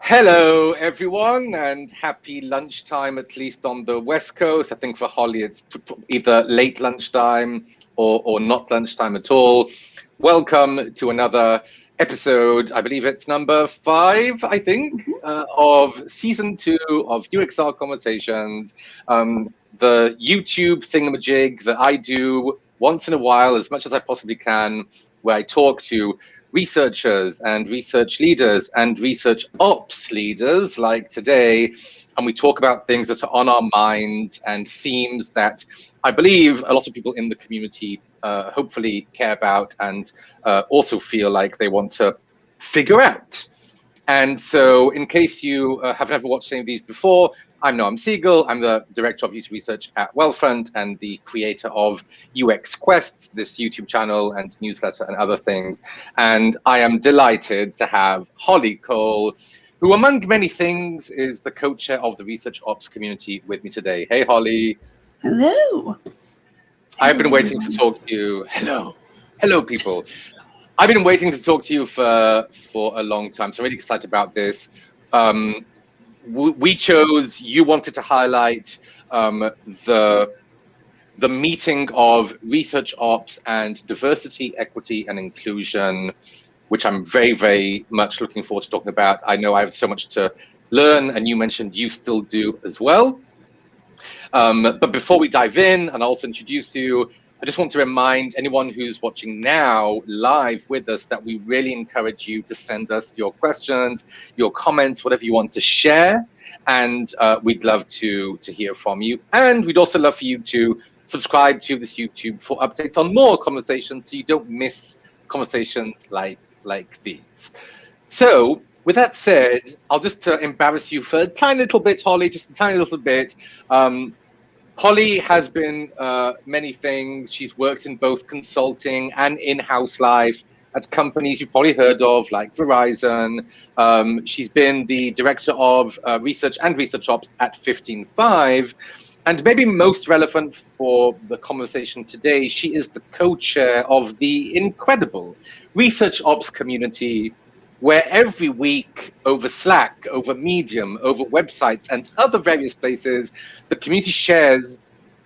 Hello, everyone, and happy lunchtime, at least on the West Coast. I think for Holly, it's either late lunchtime or not lunchtime at all. Welcome to another episode. I believe it's number 5, I think, of season 2 of UXR Conversations, the YouTube thingamajig that I do once in a while, as much as I possibly can, where I talk to researchers and research leaders and research ops leaders like today, and we talk about things that are on our minds and themes that I believe a lot of people in the community hopefully care about and also feel like they want to figure out. And so in case you have never watched any of these before, I'm Noam Siegel. I'm the Director of User Research at Wellfront and the creator of UX Quests, this YouTube channel and newsletter and other things. And I am delighted to have Holly Cole, who among many things is the co-chair of the Research Ops community with me today. Hey, Holly. Hello. I've been waiting to talk to you. Hello, people. I've been waiting to talk to you for a long time, so I'm really excited about this. We chose, you wanted to highlight the meeting of research ops and diversity, equity, and inclusion, which I'm very, very much looking forward to talking about. I know I have so much to learn, and you mentioned you still do as well. But before we dive in, and I'll also introduce you, I just want to remind anyone who's watching now live with us that we really encourage you to send us your questions, your comments, whatever you want to share. And we'd love to hear from you. And we'd also love for you to subscribe to this YouTube for updates on more conversations so you don't miss conversations like these. So with that said, I'll just embarrass you for a tiny little bit, Holly, just a tiny little bit. Holly has been many things. She's worked in both consulting and in-house life at companies you've probably heard of, like Verizon. She's been the director of research and research ops at 15Five. And maybe most relevant for the conversation today, she is the co-chair of the incredible research ops community, where every week over Slack, over Medium, over websites and other various places, the community shares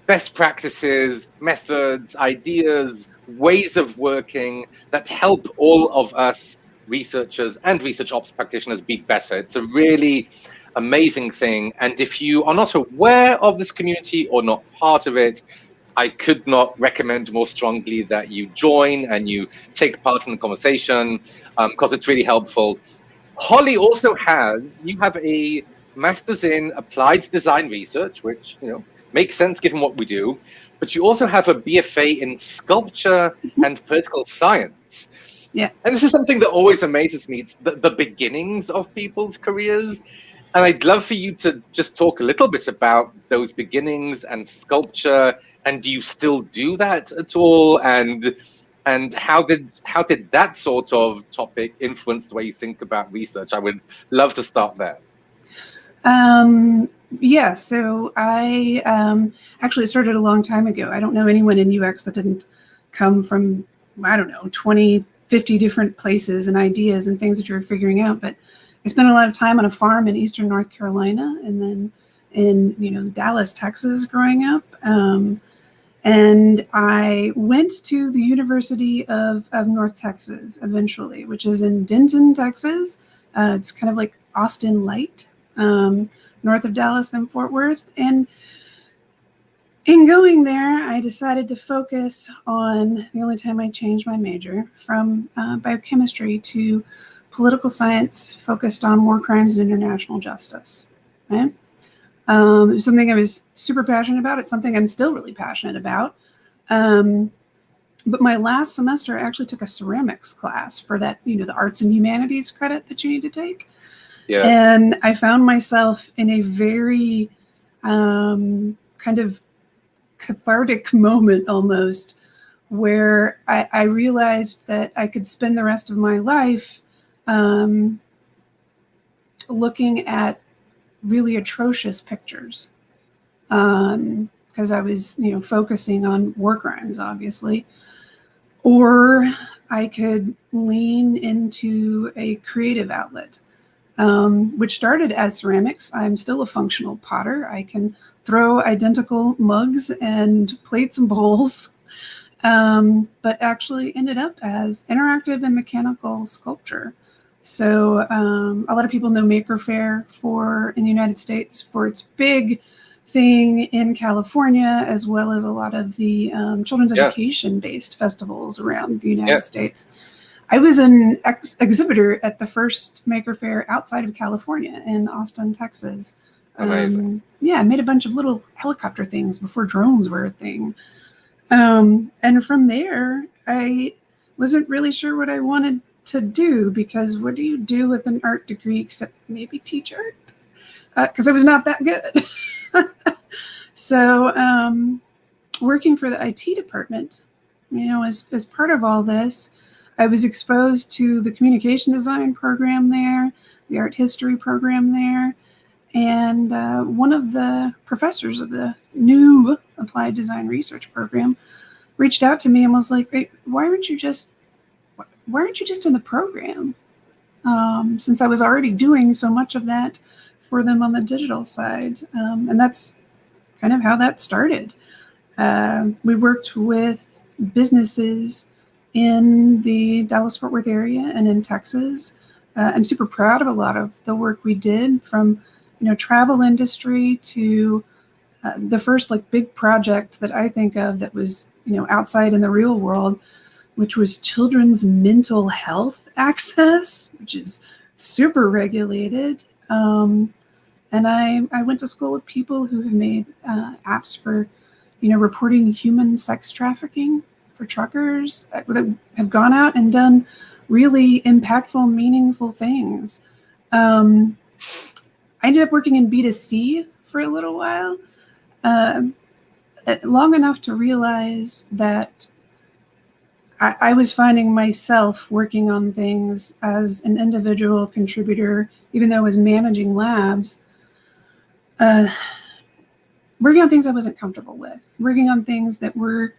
best practices, methods, ideas, ways of working that help all of us researchers and research ops practitioners be better. It's a really amazing thing. And if you are not aware of this community or not part of it, I could not recommend more strongly that you join and you take part in the conversation because it's really helpful. Holly also you have a master's in applied design research, which makes sense given what we do, but you also have a BFA in sculpture and political science. Yeah. And this is something that always amazes me. It's the beginnings of people's careers. And I'd love for you to just talk a little bit about those beginnings and sculpture. And do you still do that at all? And how did that sort of topic influence the way you think about research? I would love to start there. Yeah, so I actually started a long time ago. I don't know anyone in UX that didn't come from, 20, 50 different places and ideas and things that you were figuring out. But I spent a lot of time on a farm in eastern North Carolina and then in, Dallas, Texas growing up. And I went to the University of North Texas eventually, which is in Denton, Texas. It's kind of like Austin Light, north of Dallas and Fort Worth. And in going there, I decided to focus on the only time I changed my major from biochemistry to political science focused on war crimes and international justice, right? It was something I was super passionate about. It's something I'm still really passionate about. But my last semester, I actually took a ceramics class for that, the arts and humanities credit that you need to take. Yeah. And I found myself in a very kind of cathartic moment almost, where I realized that I could spend the rest of my life looking at really atrocious pictures because I was, focusing on war crimes, obviously. Or I could lean into a creative outlet. which started as ceramics. I'm still a functional potter. I can throw identical mugs and plates and bowls, but actually ended up as interactive and mechanical sculpture. So a lot of people know Maker Faire in the United States for its big thing in California, as well as a lot of the children's education-based festivals around the United States. I was an exhibitor at the first Maker Faire outside of California in Austin, Texas. Amazing. I made a bunch of little helicopter things before drones were a thing. And from there, I wasn't really sure what I wanted to do, because what do you do with an art degree except maybe teach art? Because I was not that good. So working for the IT department, as part of all this, I was exposed to the communication design program there, the art history program there, and one of the professors of the new applied design research program reached out to me and was like, "Hey, why aren't you just in the program?" Since I was already doing so much of that for them on the digital side, and that's kind of how that started. We worked with businesses in the Dallas-Fort Worth area and in Texas. I'm super proud of a lot of the work we did, from travel industry to the first big project that I think of that was outside in the real world, which was children's mental health access, which is super regulated. And I went to school with people who have made apps for reporting human sex trafficking for truckers that have gone out and done really impactful, meaningful things. I ended up working in B2C for a little while, long enough to realize that I was finding myself working on things as an individual contributor, even though I was managing labs, working on things I wasn't comfortable with, working on things that were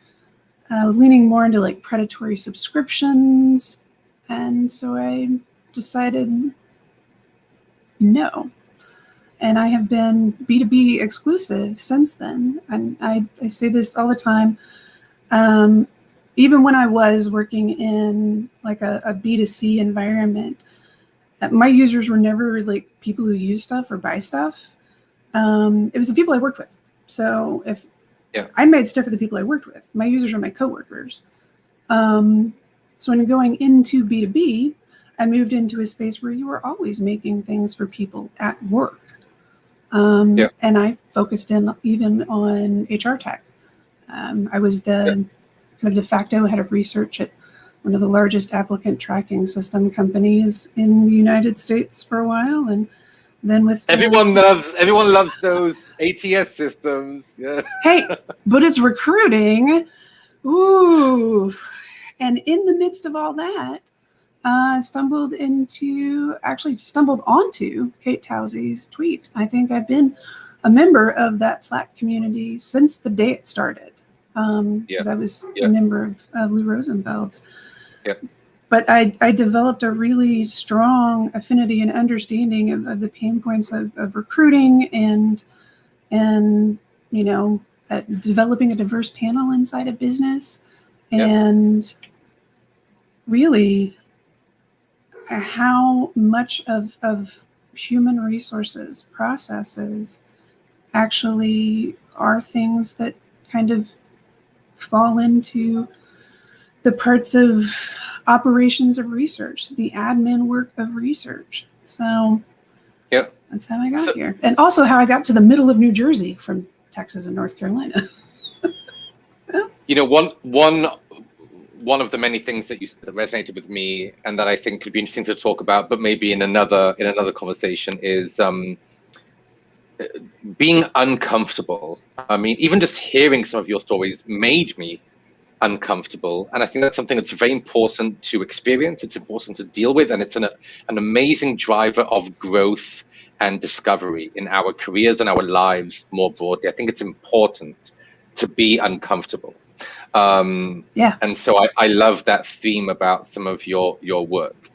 leaning more into predatory subscriptions. And so I decided no. And I have been B2B exclusive since then. And I say this all the time. Even when I was working in a B2C environment, my users were never people who use stuff or buy stuff. It was the people I worked with. So if I made stuff for the people I worked with, my users are my coworkers. So when going into B2B, I moved into a space where you were always making things for people at work. And I focused in even on HR tech. I was the kind of de facto head of research at one of the largest applicant tracking system companies in the United States for a while, and then with everyone loves those ATS systems. Yeah. Hey, but it's recruiting. Ooh. And in the midst of all that, stumbled onto Kate Towsey's tweet. I think I've been a member of that Slack community since the day it started, because I was a member of Lou Rosenfeld's. But I developed a really strong affinity and understanding of the pain points of recruiting and developing a diverse panel inside a business, and really how much of human resources processes actually are things that kind of fall into the parts of operations of research, the admin work of research. So that's how I got here. And also how I got to the middle of New Jersey from Texas and North Carolina. One of the many things that you said that resonated with me and that I think could be interesting to talk about, but maybe in another conversation, is being uncomfortable. I mean, even just hearing some of your stories made me uncomfortable, and I think that's something that's very important to experience. It's important to deal with, and it's an amazing driver of growth and discovery in our careers and our lives more broadly. I think it's important to be uncomfortable. And so I love that theme about some of your work.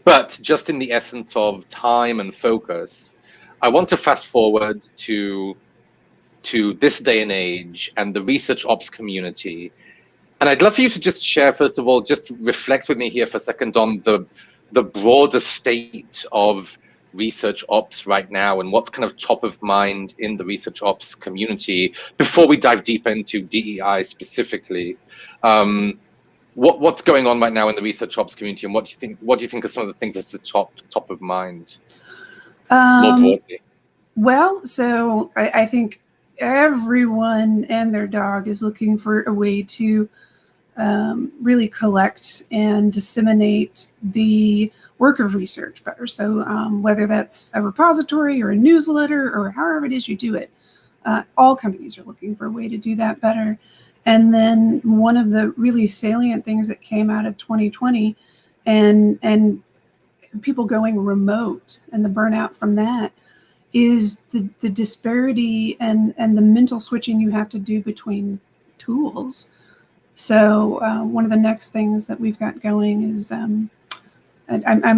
But just in the essence of time and focus, I want to fast forward to this day and age and the research ops community. And I'd love for you to just share, first of all, just reflect with me here for a second on the broader state of research ops right now and what's kind of top of mind in the research ops community before we dive deeper into DEI specifically. What's going on right now in the research ops community, and what do you think are some of the things that's the top of mind more broadly? Well, so I think everyone and their dog is looking for a way to really collect and disseminate the work of research better. So whether that's a repository or a newsletter or however it is you do it, all companies are looking for a way to do that better. And then one of the really salient things that came out of 2020 and people going remote and the burnout from that is the disparity and the mental switching you have to do between tools. So one of the next things that we've got going is I'm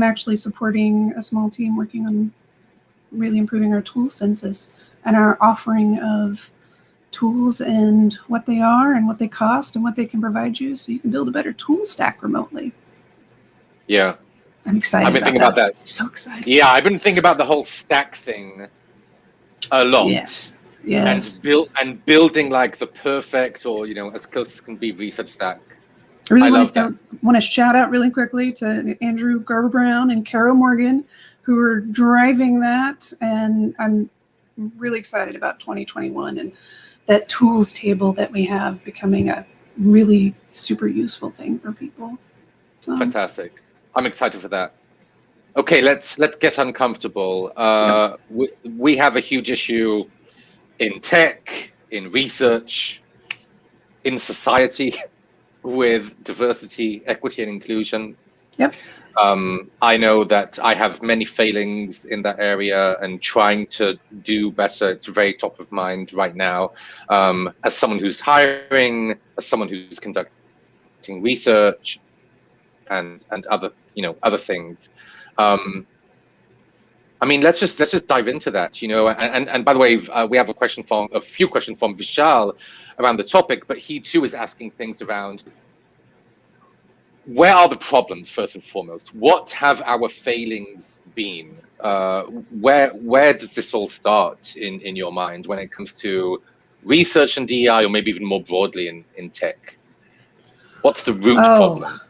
actually supporting a small team working on really improving our tool census and our offering of tools and what they are and what they cost and what they can provide you so you can build a better tool stack remotely. Yeah. I'm excited. I've been thinking about that. So excited. Yeah, I've been thinking about the whole stack thing a lot. Yes. Yes. And building like the perfect, or as close as can be, research stack. I really want to shout out really quickly to Andrew Garber Brown and Carol Morgan, who are driving that, and I'm really excited about 2021 and that tools table that we have becoming a really super useful thing for people. So. Fantastic. I'm excited for that. Okay, let's get uncomfortable. We have a huge issue in tech, in research, in society with diversity, equity, and inclusion. Yep. I know that I have many failings in that area and trying to do better. It's very top of mind right now. As someone who's hiring, as someone who's conducting research and other things. I mean, let's just dive into that, and by the way, we have a few questions from Vishal around the topic, but he too is asking things around where are the problems first and foremost? What have our failings been? Where does this all start in your mind when it comes to research and DEI, or maybe even more broadly in tech? What's the root problem?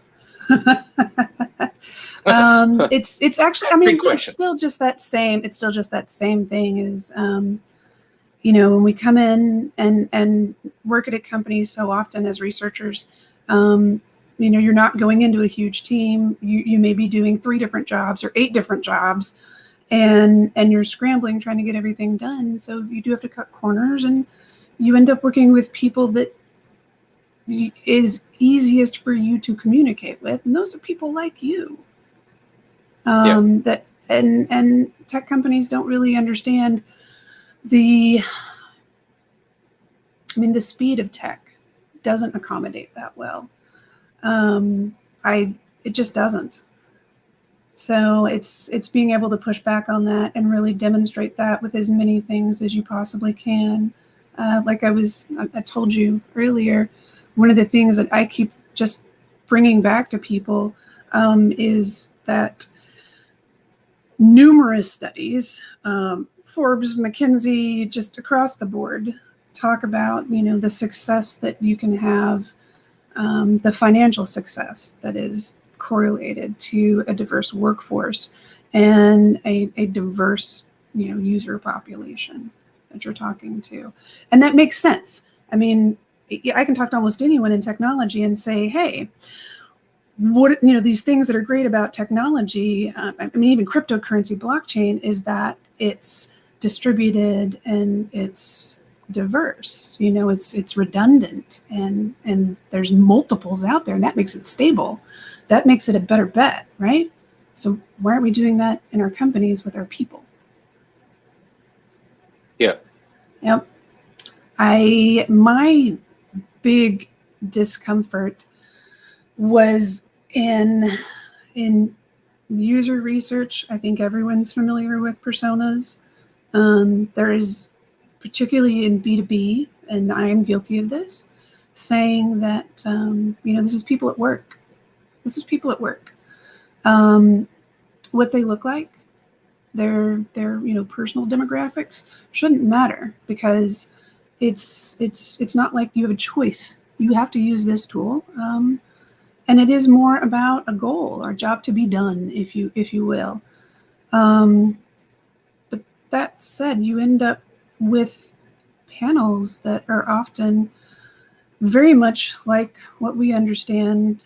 It's actually, I mean, it's still just that same thing is, when we come in and work at a company so often as researchers, you're not going into a huge team. You may be doing 3 different jobs or 8 different jobs, and you're scrambling trying to get everything done. So you do have to cut corners, and you end up working with people that is easiest for you to communicate with, and those are people like you. That and tech companies don't really understand the speed of tech doesn't accommodate that well. It just doesn't. So it's being able to push back on that and really demonstrate that with as many things as you possibly can. Like I told you earlier, one of the things that I keep just bringing back to people is that numerous studies, Forbes, McKinsey, just across the board, talk about the success that you can have, the financial success that is correlated to a diverse workforce and a diverse user population that you're talking to, and that makes sense. I mean, I can talk to almost anyone in technology and say, hey, what these things that are great about technology, I mean, even cryptocurrency, blockchain, is that it's distributed and it's diverse. It's redundant and there's multiples out there, and that makes it stable. That makes it a better bet, right? So why aren't we doing that in our companies with our people? Yeah. Yep. My big discomfort was in user research, I think everyone's familiar with personas. There is, particularly in B2B, and I am guilty of this, saying that, this is people at work. This is people at work. What they look like, their personal demographics shouldn't matter, because it's not like you have a choice. You have to use this tool, and it is more about a goal or a job to be done, if you will. But that said, you end up with panels that are often very much like what we understand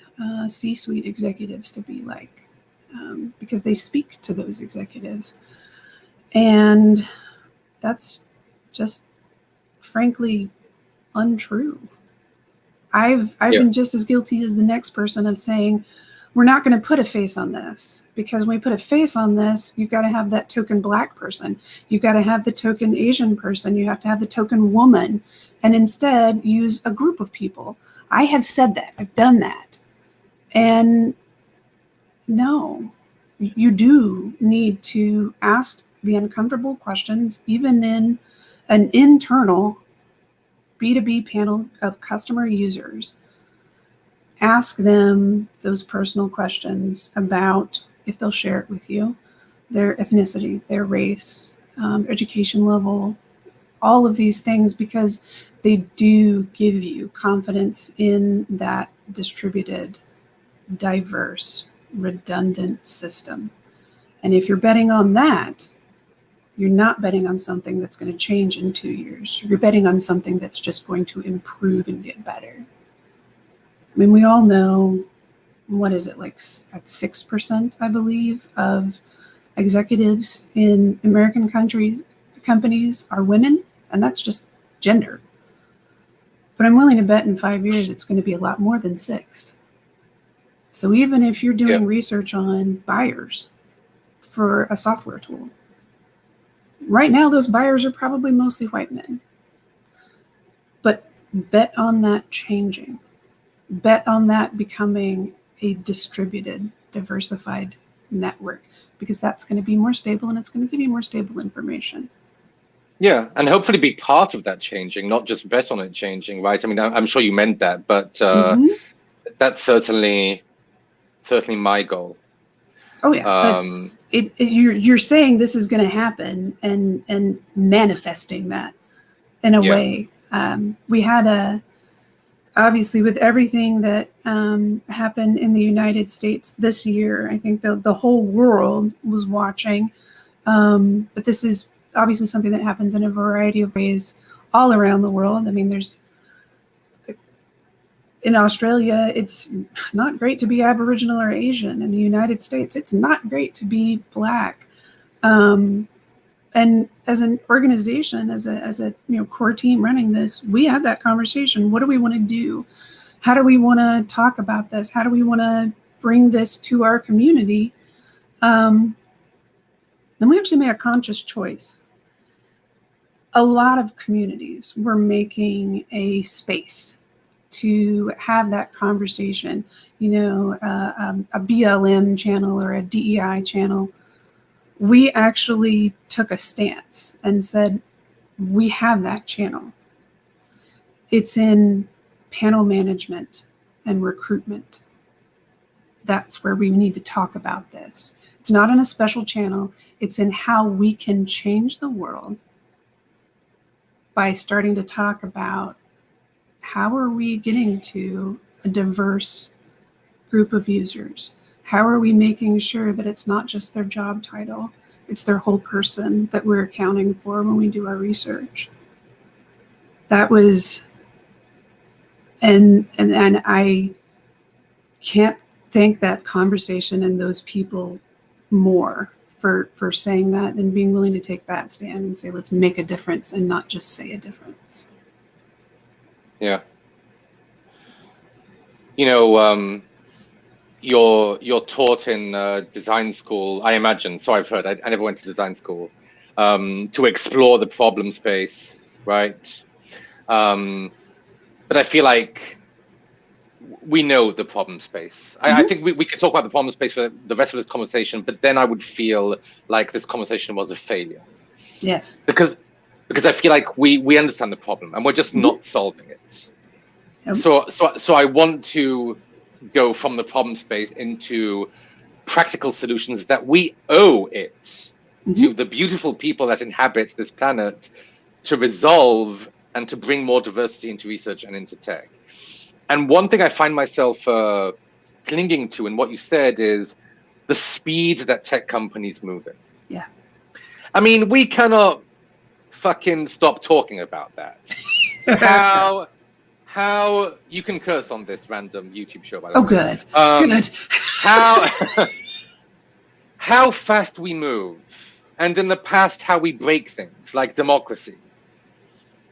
C-suite executives to be like, because they speak to those executives. And that's just frankly untrue. I've been just as guilty as the next person of saying, we're not going to put a face on this, because when we put a face on this, you've got to have that token Black person. You've got to have the token Asian person. You have to have the token woman, and instead use a group of people. I have said that. I've done that. And no, you do need to ask the uncomfortable questions, even in an internal B2B panel of customer users. Ask them those personal questions about, if they'll share it with you, their ethnicity, their race, their education level, all of these things, because they do give you confidence in that distributed, diverse, redundant system. And if you're betting on that, you're not betting on something that's going to change in 2 years. You're betting on something that's just going to improve and get better. I mean, we all know, what is it, like at 6%, I believe, of executives in American companies are women, and that's just gender. But I'm willing to bet in 5 years it's going to be a lot more than 6. So even if you're doing research on buyers for a software tool, right now those buyers are probably mostly white men. But bet on that changing. Bet on that becoming a distributed, diversified network, because that's going to be more stable, and it's going to give you more stable information. Yeah, and hopefully be part of that changing, not just bet on it changing, right? I mean, I'm sure you meant that, but that's certainly my goal. Oh yeah, that's it. You're saying this is going to happen, and manifesting that in a way. We had obviously, with everything that happened in the United States this year, I think the whole world was watching. But this is obviously something that happens in a variety of ways all around the world. I mean, in Australia, it's not great to be Aboriginal or Asian. In the United States, it's not great to be Black. And as an organization, as a core team running this, we had that conversation. What do we want to do? How do we want to talk about this? How do we want to bring this to our community? And we actually made a conscious choice. A lot of communities were making a space to have that conversation, a BLM channel or a DEI channel. We actually took a stance and said, we have that channel. It's in panel management and recruitment. That's where we need to talk about this. It's not in a special channel. It's in how we can change the world by starting to talk about how are we getting to a diverse group of users? How are we making sure that it's not just their job title, it's their whole person that we're accounting for when we do our research? That was, and I can't thank that conversation and those people more for saying that and being willing to take that stand and say, let's make a difference and not just say a difference. Yeah. You're taught in design school, I imagine, so I've heard, I never went to design school, to explore the problem space, right? But I feel like we know the problem space. I think we could talk about the problem space for the rest of this conversation, but then I would feel like this conversation was a failure. Yes. Because I feel like we understand the problem and we're just not solving it. Yep. So I want to go from the problem space into practical solutions that we owe it to the beautiful people that inhabit this planet to resolve and to bring more diversity into research and into tech. And one thing I find myself clinging to in what you said is the speed that tech companies move in. Yeah. I mean, we cannot fucking stop talking about that. How you can curse on this random YouTube show, by the way. Oh, good. Good. How fast we move, and in the past, how we break things, like democracy.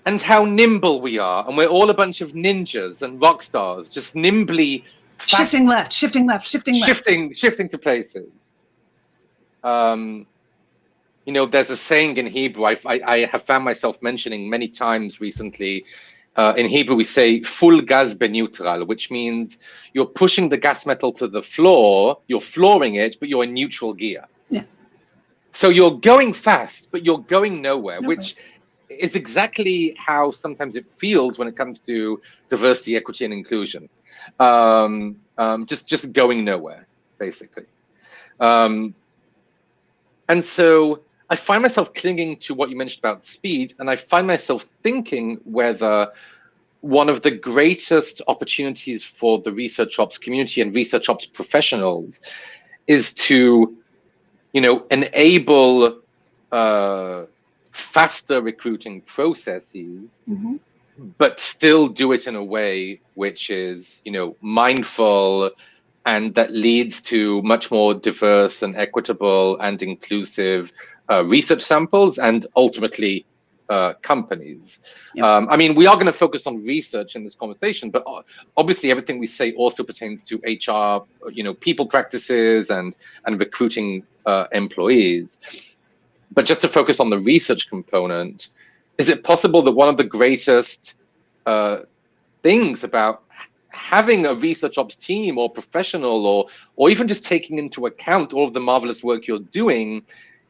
And how nimble we are, and we're all a bunch of ninjas and rock stars, just nimbly shifting left, shifting to places. You know, there's a saying in Hebrew I have found myself mentioning many times recently. In Hebrew, we say full gas beneutral, which means you're pushing the gas metal to the floor, you're flooring it, but you're in neutral gear. Yeah. So you're going fast, but you're going nowhere, which is exactly how sometimes it feels when it comes to diversity, equity, and inclusion. Just going nowhere, basically. And so I find myself clinging to what you mentioned about speed, and I find myself thinking whether one of the greatest opportunities for the research ops community and research ops professionals is to, you know, enable faster recruiting processes, but still do it in a way which is, you know, mindful and that leads to much more diverse and equitable and inclusive research samples and ultimately companies. Yep. I mean, we are going to focus on research in this conversation, but obviously everything we say also pertains to HR, you know, people practices and recruiting employees. But just to focus on the research component, is it possible that one of the greatest things about having a research ops team or professional or even just taking into account all of the marvelous work you're doing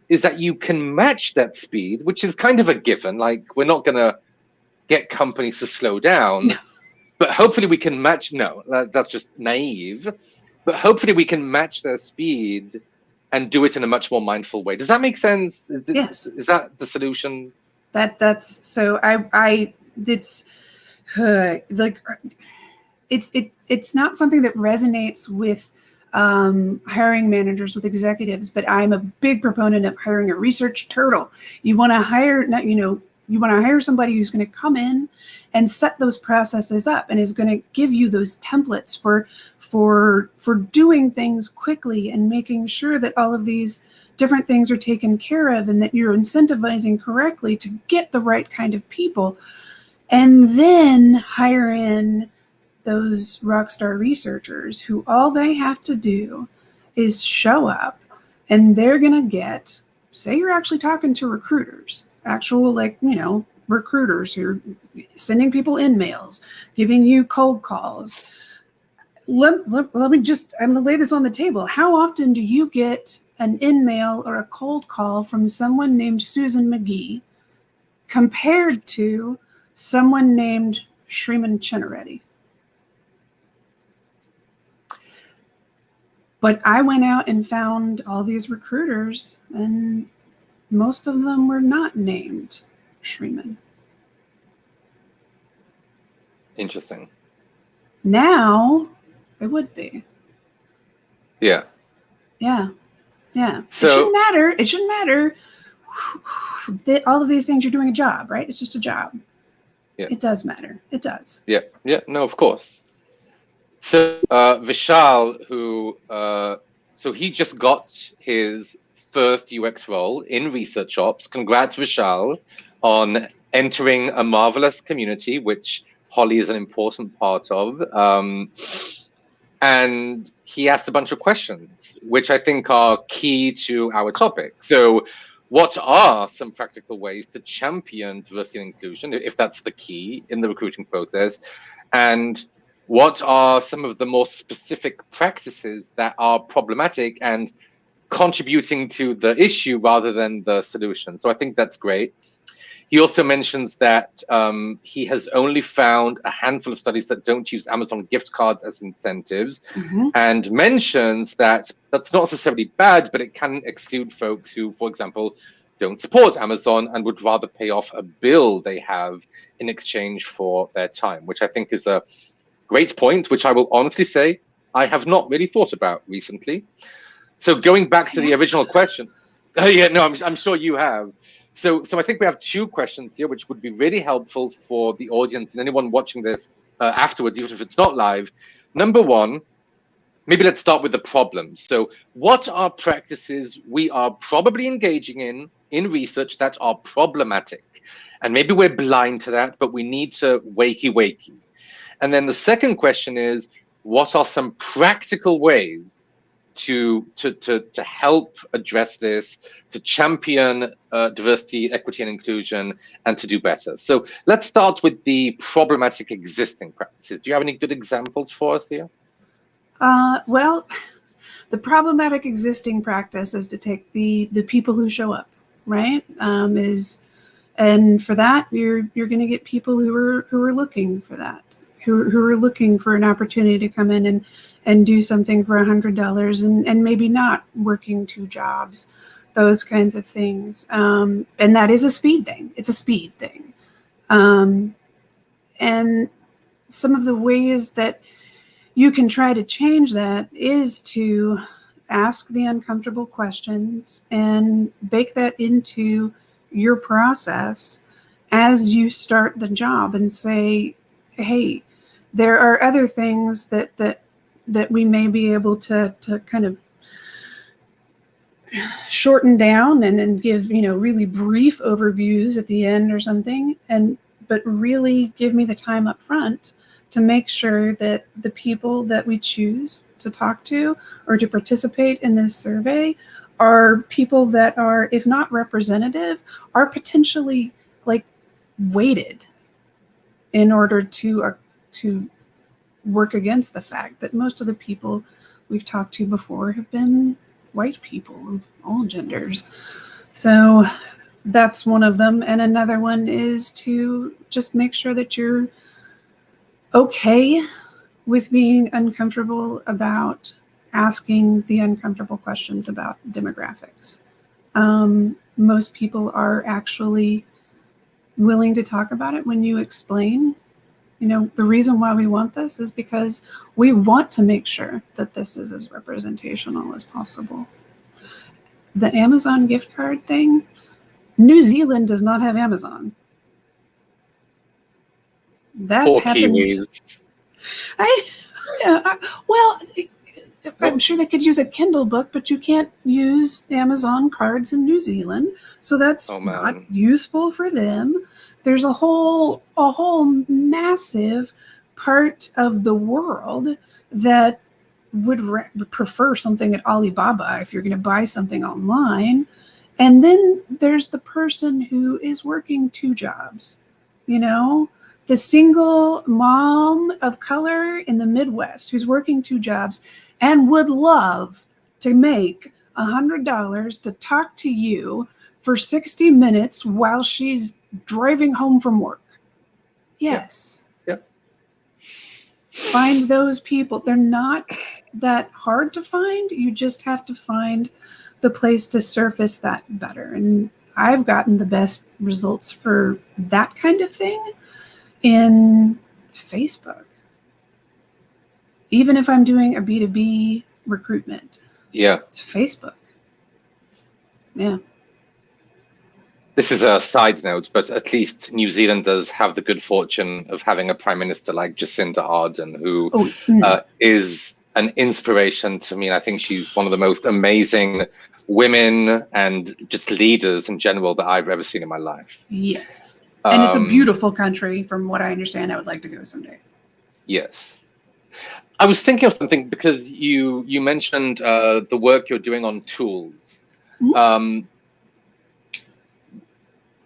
is that you can match that speed, which is kind of a given. Like, we're not going to get companies to slow down, No. But hopefully we can match. No, that's just naive. But hopefully we can match their speed and do it in a much more mindful way. Does that make sense? Yes. Is that the solution? That's so it's like it's not something that resonates with hiring managers, with executives, but I'm a big proponent of hiring a research turtle. You want to hire, you want to hire somebody who's going to come in and set those processes up and is going to give you those templates for doing things quickly and making sure that all of these different things are taken care of and that you're incentivizing correctly to get the right kind of people, and then hire in those rock star researchers who all they have to do is show up, and they're going to get, say you're actually talking to recruiters, actual recruiters who are sending people in-mails, giving you cold calls. Let me just, I'm going to lay this on the table. How often do you get an in-mail or a cold call from someone named Susan McGee compared to someone named Shriman Chinnareddy? But I went out and found all these recruiters, and most of them were not named Shriman. Interesting. Now they would be. Yeah. Yeah. Yeah. So, it shouldn't matter that all of these things, you're doing a job, right? It's just a job. Yeah. It does matter. It does. Yeah. Yeah. No, of course. So Vishal, who so he just got his first UX role in research ops. Congrats, Vishal, on entering a marvelous community, which Holly is an important part of. And he asked a bunch of questions, which I think are key to our topic. So what are some practical ways to champion diversity and inclusion, if that's the key in the recruiting process? And What are some of the more specific practices that are problematic and contributing to the issue rather than the solution? So I think that's great. He also mentions that he has only found a handful of studies that don't use Amazon gift cards as incentives, and mentions that that's not necessarily bad, but it can exclude folks who, for example, don't support Amazon and would rather pay off a bill they have in exchange for their time, which I think is a great point, which I will honestly say I have not really thought about recently. So going back to the original question, yeah, no, I'm sure you have. So I think we have two questions here, which would be really helpful for the audience and anyone watching this afterwards, even if it's not live. Number one, maybe let's start with the problems. So what are practices we are probably engaging in research that are problematic? And maybe we're blind to that, but we need to wakey. And then the second question is, what are some practical ways to help address this, to champion diversity, equity, and inclusion, and to do better? So let's start with the problematic existing practices. Do you have any good examples for us here? Well, the problematic existing practice is to take the people who show up, right? And for that, you're going to get people who are looking for that, who are looking for an opportunity to come in and do something for $100 and maybe not working two jobs, those kinds of things. And that is a speed thing. It's a speed thing. And some of the ways that you can try to change that is to ask the uncomfortable questions and bake that into your process as you start the job and say, hey, there are other things that we may be able to kind of shorten down and give, really brief overviews at the end or something, but really give me the time up front to make sure that the people that we choose to talk to or to participate in this survey are people that are, if not representative, are potentially like weighted in order to work against the fact that most of the people we've talked to before have been white people of all genders. So that's one of them. And another one is to just make sure that you're okay with being uncomfortable about asking the uncomfortable questions about demographics. Most people are actually willing to talk about it when you explain, the reason why we want this is because we want to make sure that this is as representational as possible. The Amazon gift card thing, New Zealand does not have Amazon. That Poor happened. Kiwis. Well, I'm sure they could use a Kindle book, but you can't use Amazon cards in New Zealand, so that's not useful for them. There's a whole massive part of the world that would prefer something at Alibaba if you're going to buy something online. And then there's the person who is working two jobs, the single mom of color in the Midwest who's working two jobs and would love to make $100 to talk to you for 60 minutes while she's driving home from work. Yes. Yep. Find those people. They're not that hard to find. You just have to find the place to surface that better. And I've gotten the best results for that kind of thing in Facebook. Even if I'm doing a B2B recruitment. Yeah. It's Facebook. Yeah. This is a side note, but at least New Zealand does have the good fortune of having a prime minister like Jacinda Ardern, who is an inspiration to me. And I think she's one of the most amazing women and just leaders in general that I've ever seen in my life. Yes. And it's a beautiful country, from what I understand. I would like to go someday. Yes. I was thinking of something because you mentioned the work you're doing on tools.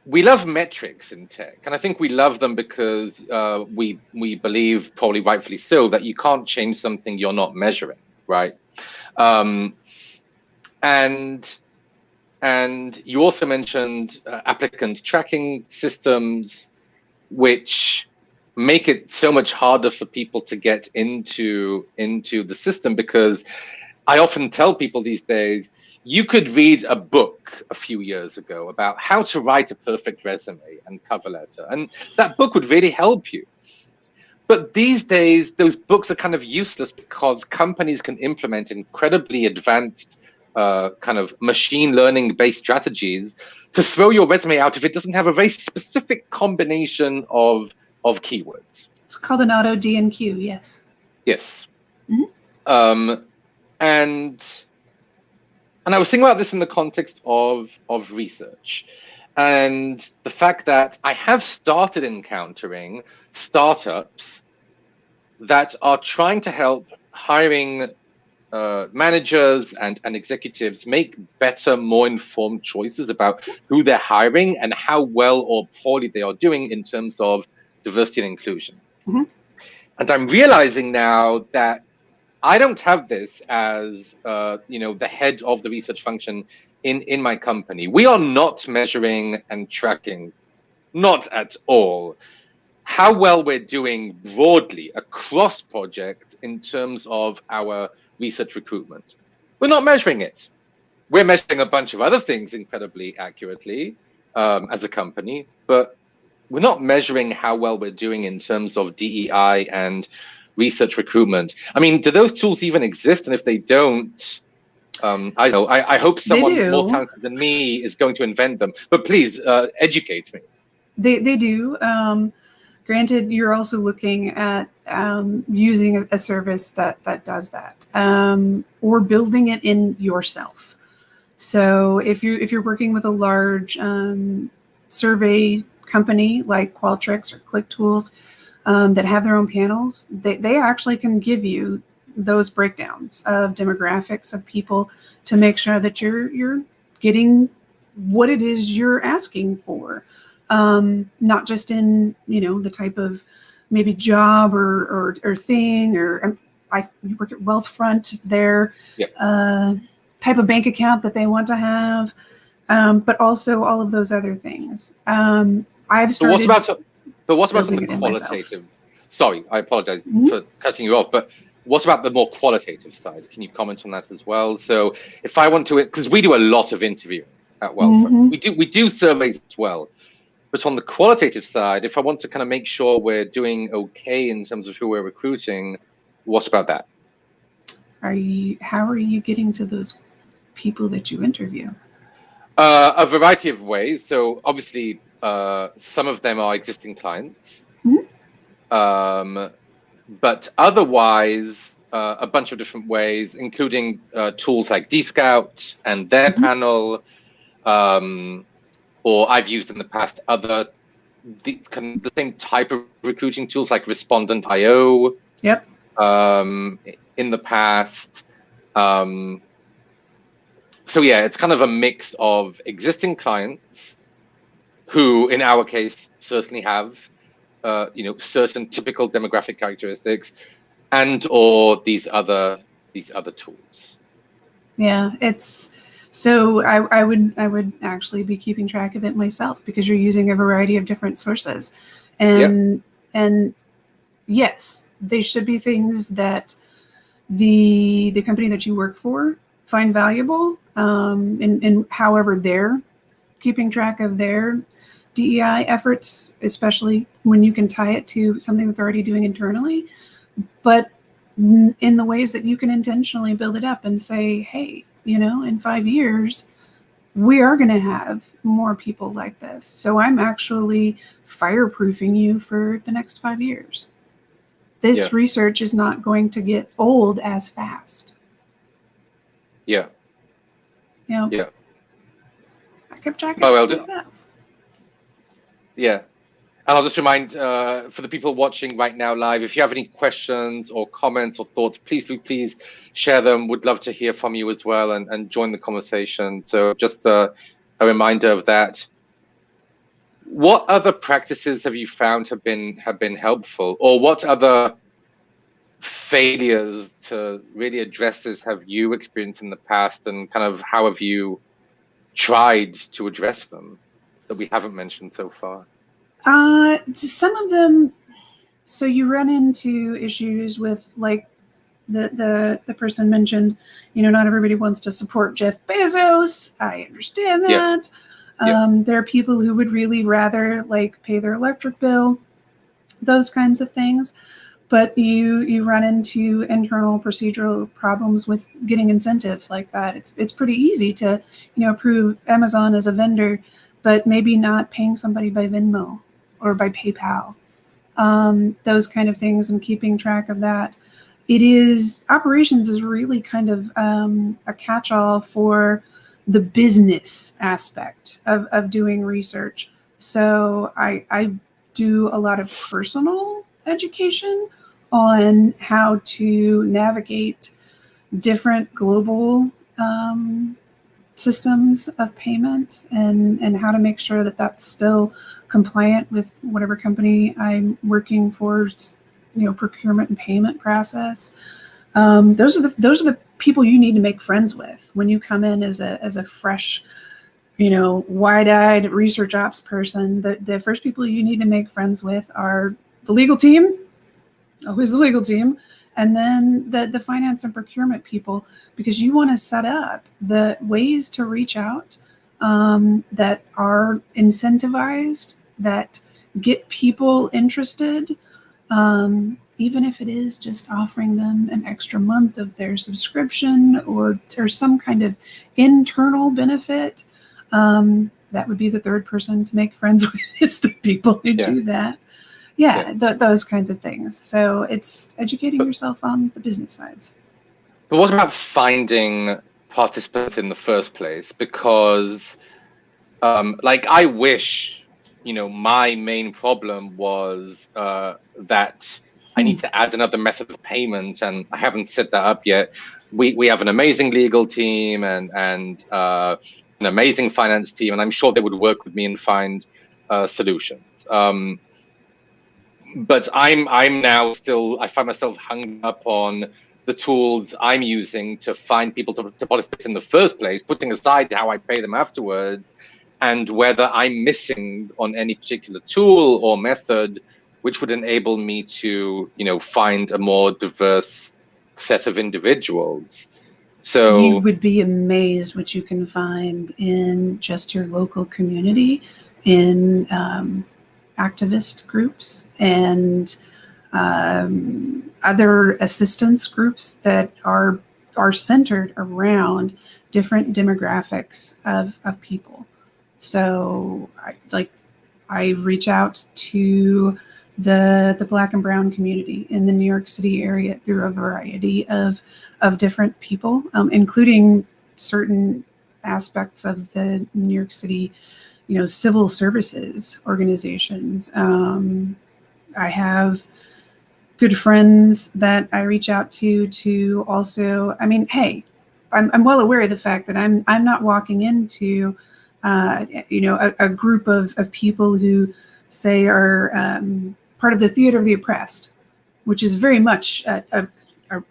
we love metrics in tech, and I think we love them because we believe, probably rightfully so, that you can't change something you're not measuring, right? And you also mentioned applicant tracking systems, which make it so much harder for people to get into the system, because I often tell people these days, you could read a book a few years ago about how to write a perfect resume and cover letter, and that book would really help you. But these days, those books are kind of useless because companies can implement incredibly advanced kind of machine learning based strategies to throw your resume out if it doesn't have a very specific combination of keywords. It's called an auto D&Q, yes. Yes. Mm-hmm. And I was thinking about this in the context of research, and the fact that I have started encountering startups that are trying to help hiring managers and executives make better, more informed choices about who they're hiring and how well or poorly they are doing in terms of diversity and inclusion. Mm-hmm. And I'm realizing now that I don't have this as the head of the research function in my company. We are not measuring and tracking, not at all, how well we're doing broadly across projects in terms of our research recruitment. We're not measuring it. We're measuring a bunch of other things incredibly accurately as a company, but we're not measuring how well we're doing in terms of DEI and research recruitment. I mean, do those tools even exist? And if they don't, I know. I hope someone more talented than me is going to invent them. But please educate me. They do. Granted, you're also looking at using a service that does that, or building it in yourself. So if you're working with a large survey company like Qualtrics or ClickTools that have their own panels, they actually can give you those breakdowns of demographics of people to make sure that you're getting what it is you're asking for. Not just in, the type of maybe job or thing, or you work at Wealthfront, their type of bank account that they want to have, but also all of those other things. I've started. But what about the qualitative? Sorry, I apologize for cutting you off, but what about the more qualitative side? Can you comment on that as well? So if I want to, because we do a lot of interviewing at Wealthfront, we do surveys as well. But on the qualitative side, if I want to kind of make sure we're doing okay in terms of who we're recruiting, what about that? How are you getting to those people that you interview? A variety of ways. So obviously, some of them are existing clients, but otherwise, a bunch of different ways, including tools like Dscout and their panel. Or I've used in the past the same type of recruiting tools like Respondent.io. Yep. In the past. So yeah, it's kind of a mix of existing clients who, in our case, certainly have certain typical demographic characteristics, and or these other tools. Yeah, it's. So I would actually be keeping track of it myself, because you're using a variety of different sources, and yes, they should be things that the company that you work for find valuable, and however they're keeping track of their DEI efforts, especially when you can tie it to something that they're already doing internally, but in the ways that you can intentionally build it up and say, hey, in 5 years, we are going to have more people like this. So I'm actually fireproofing you for the next 5 years. This research is not going to get old as fast. Yeah. I kept track of myself. Yeah. And I'll just remind, for the people watching right now live, if you have any questions or comments or thoughts, please share them. Would love to hear from you as well and join the conversation. So just a reminder of that. what other practices have you found have been helpful, or what other failures to really address this have you experienced in the past, and kind of how have you tried to address them that we haven't mentioned so far? Some of them. So you run into issues with, like, the person mentioned, not everybody wants to support Jeff Bezos. I understand that. There are people who would really rather, like, pay their electric bill, those kinds of things. But you run into internal procedural problems with getting incentives like that. It's pretty easy to, approve Amazon as a vendor, but maybe not paying somebody by Venmo or by PayPal. Those kind of things, and keeping track of that. Operations is really kind of a catch-all for the business aspect of doing research. So I do a lot of personal education on how to navigate different global systems of payment, and how to make sure that that's still compliant with whatever company I'm working for, procurement and payment process. Those are the people you need to make friends with when you come in as a fresh, wide-eyed research ops person. The first people you need to make friends with are the legal team, always the legal team, and then the finance and procurement people, because you want to set up the ways to reach out that are incentivized, that get people interested, even if it is just offering them an extra month of their subscription, or some kind of internal benefit. That would be the third person to make friends with, is the people who do that. Those kinds of things. So it's educating yourself on the business sides. But what about finding participants in the first place? Because, I wish, my main problem was that I need to add another method of payment, and I haven't set that up yet. We have an amazing legal team and an amazing finance team, and I'm sure they would work with me and find solutions. But I'm now still, I find myself hung up on the tools I'm using to find people to participate in the first place, putting aside how I pay them afterwards, and whether I'm missing on any particular tool or method which would enable me to, find a more diverse set of individuals. So you would be amazed what you can find in just your local community, in activist groups and other assistance groups that are centered around different demographics of people. So I reach out to the Black and Brown community in the New York City area through a variety of different people, including certain aspects of the New York City, civil services organizations. I have good friends that I reach out to also. I mean, hey, I'm well aware of the fact that I'm not walking into a group of people who say are part of the theater of the oppressed, which is very much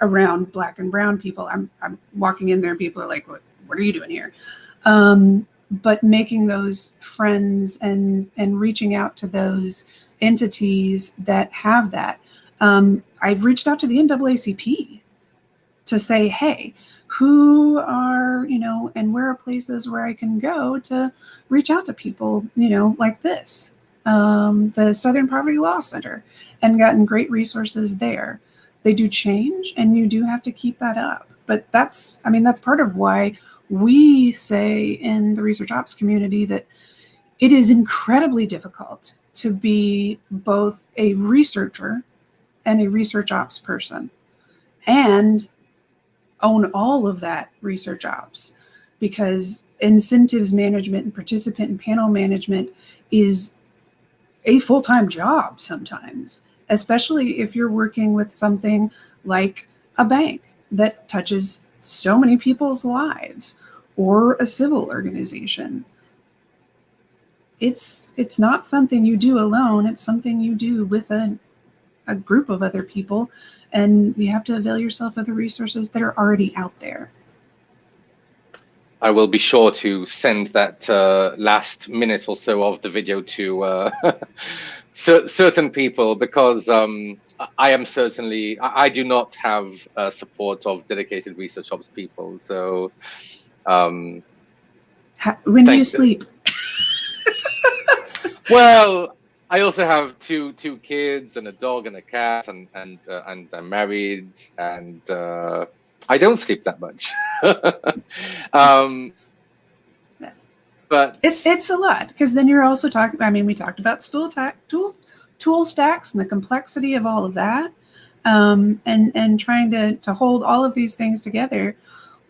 around Black and Brown people. I'm walking in there and people are like, what are you doing here? But making those friends and reaching out to those entities that have that. I've reached out to the NAACP to say, hey, who are, and where are places where I can go to reach out to people, like this. The Southern Poverty Law Center, and gotten great resources there. They do change, and you do have to keep that up. But that's part of why we say in the research ops community that it is incredibly difficult to be both a researcher and a research ops person and own all of that research ops, because incentives management and participant and panel management is a full-time job sometimes, especially if you're working with something like a bank that touches so many people's lives, or a civil organization. it's not something you do alone. It's something you do with a group of other people, and you have to avail yourself of the resources that are already out there. I will be sure to send that last minute or so of the video to certain people, because I am certainly, I do not have support of dedicated research ops people. So When do you sleep? Well, I also have two kids and a dog and a cat, and I'm married, and I don't sleep that much. But it's a lot, because then you're also talking. I mean, we talked about tool stacks and the complexity of all of that, and trying to hold all of these things together,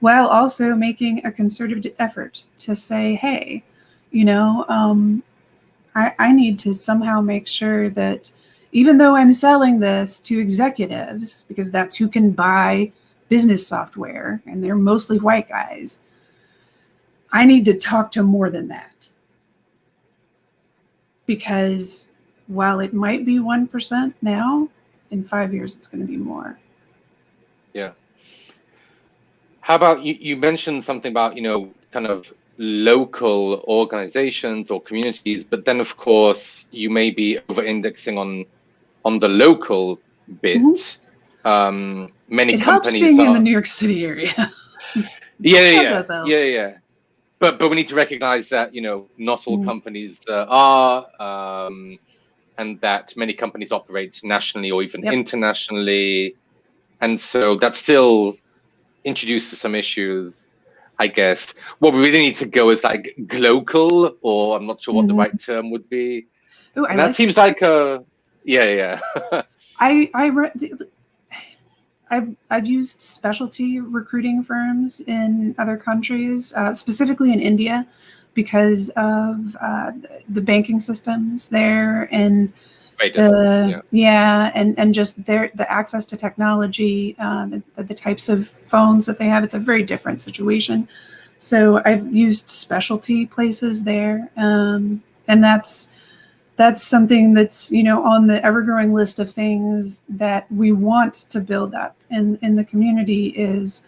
while also making a concerted effort to say, hey, you know, I need to somehow make sure that even though I'm selling this to executives, because that's who can buy business software, and they're mostly white guys, I need to talk to more than that. Because while it might be 1% now, in 5 years, it's going to be more. Yeah. How about you mentioned something about, kind of local organizations or communities, but then of course you may be over-indexing on the local bit. Mm-hmm. Many it companies helps being in the New York City area. Yeah. But we need to recognize that not all companies are, and that many companies operate nationally or even internationally, and so that still introduces some issues. I guess what we really need to go is like glocal, or I'm not sure what the right term would be. Ooh, and that seems like a I've used specialty recruiting firms in other countries, specifically in India, because of the banking systems there, and and just the access to technology, the types of phones that they have. It's a very different situation. So I've used specialty places there, and that's something that's on the ever-growing list of things that we want to build up in the community. Is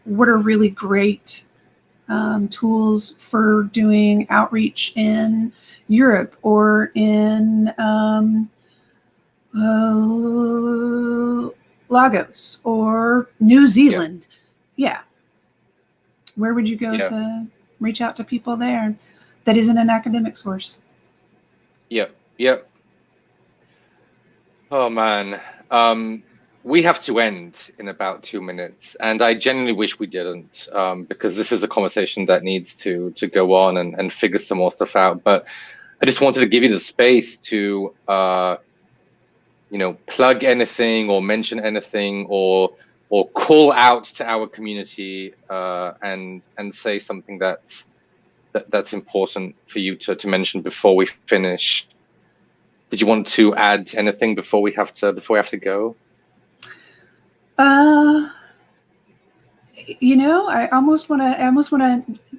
what are really great tools for doing outreach in Europe or in Lagos or New Zealand. Where would you go to reach out to people there that isn't an academic source? Yep. Oh man, we have to end in about 2 minutes, and I genuinely wish we didn't, because this is a conversation that needs to go on and figure some more stuff out. But I just wanted to give you the space to plug anything or mention anything, or call out to our community, and say something that's important for you to mention before we finish. Did you want to add anything before we have to go? I almost want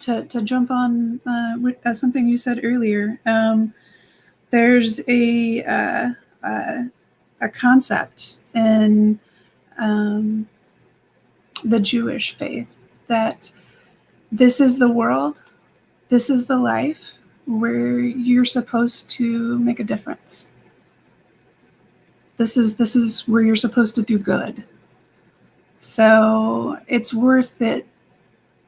to jump on something you said earlier. There's a concept in the Jewish faith that this is the world, this is the life where you're supposed to make a difference. This is where you're supposed to do good. So it's worth it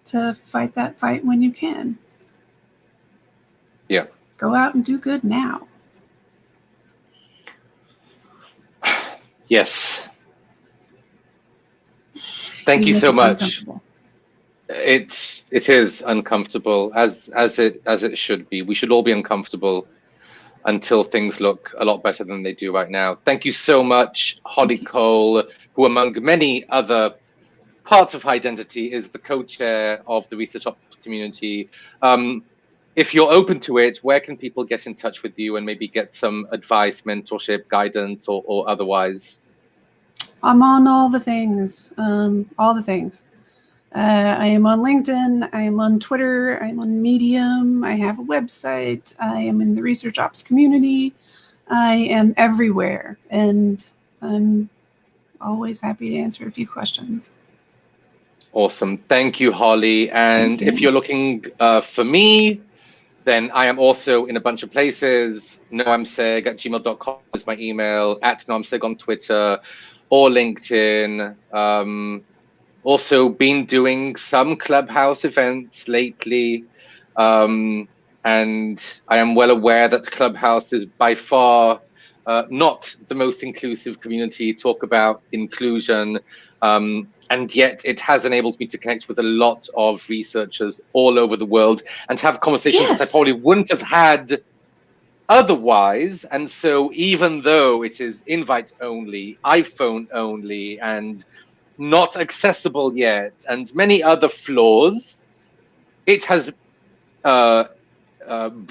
to fight that fight when you can. Yeah. Go out and do good now. Yes. Thank you so much. It is uncomfortable, as it should be. We should all be uncomfortable until things look a lot better than they do right now. Thank you so much, Holly Cole, who among many other parts of Identity is the co-chair of the Research Ops community. If you're open to it, where can people get in touch with you and maybe get some advice, mentorship, guidance, or otherwise? I'm on all the things. I am on LinkedIn. I am on Twitter. I am on Medium. I have a website. I am in the research ops community. I am everywhere, and I'm always happy to answer a few questions. Awesome. Thank you, Holly. And if you're looking for me, then I am also in a bunch of places. noamseg@gmail.com is my email, @noamseg on Twitter or LinkedIn. Also been doing some Clubhouse events lately. And I am well aware that Clubhouse is by far not the most inclusive community. Talk about inclusion. And yet it has enabled me to connect with a lot of researchers all over the world and to have conversations that I probably wouldn't have had otherwise. And so even though it is invite only, iPhone only, and not accessible yet, and many other flaws, it has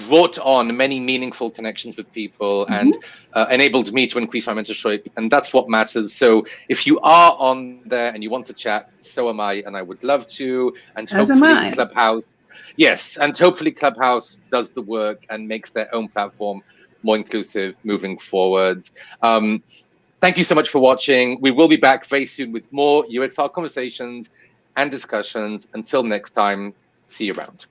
brought on many meaningful connections with people and enabled me to increase my mentorship, and that's what matters. So if you are on there and you want to chat, so am I, and I would love to. And hopefully Clubhouse, yes, and hopefully Clubhouse does the work and makes their own platform more inclusive moving forward. Thank you so much for watching. We will be back very soon with more UXR conversations and discussions. Until next time, see you around.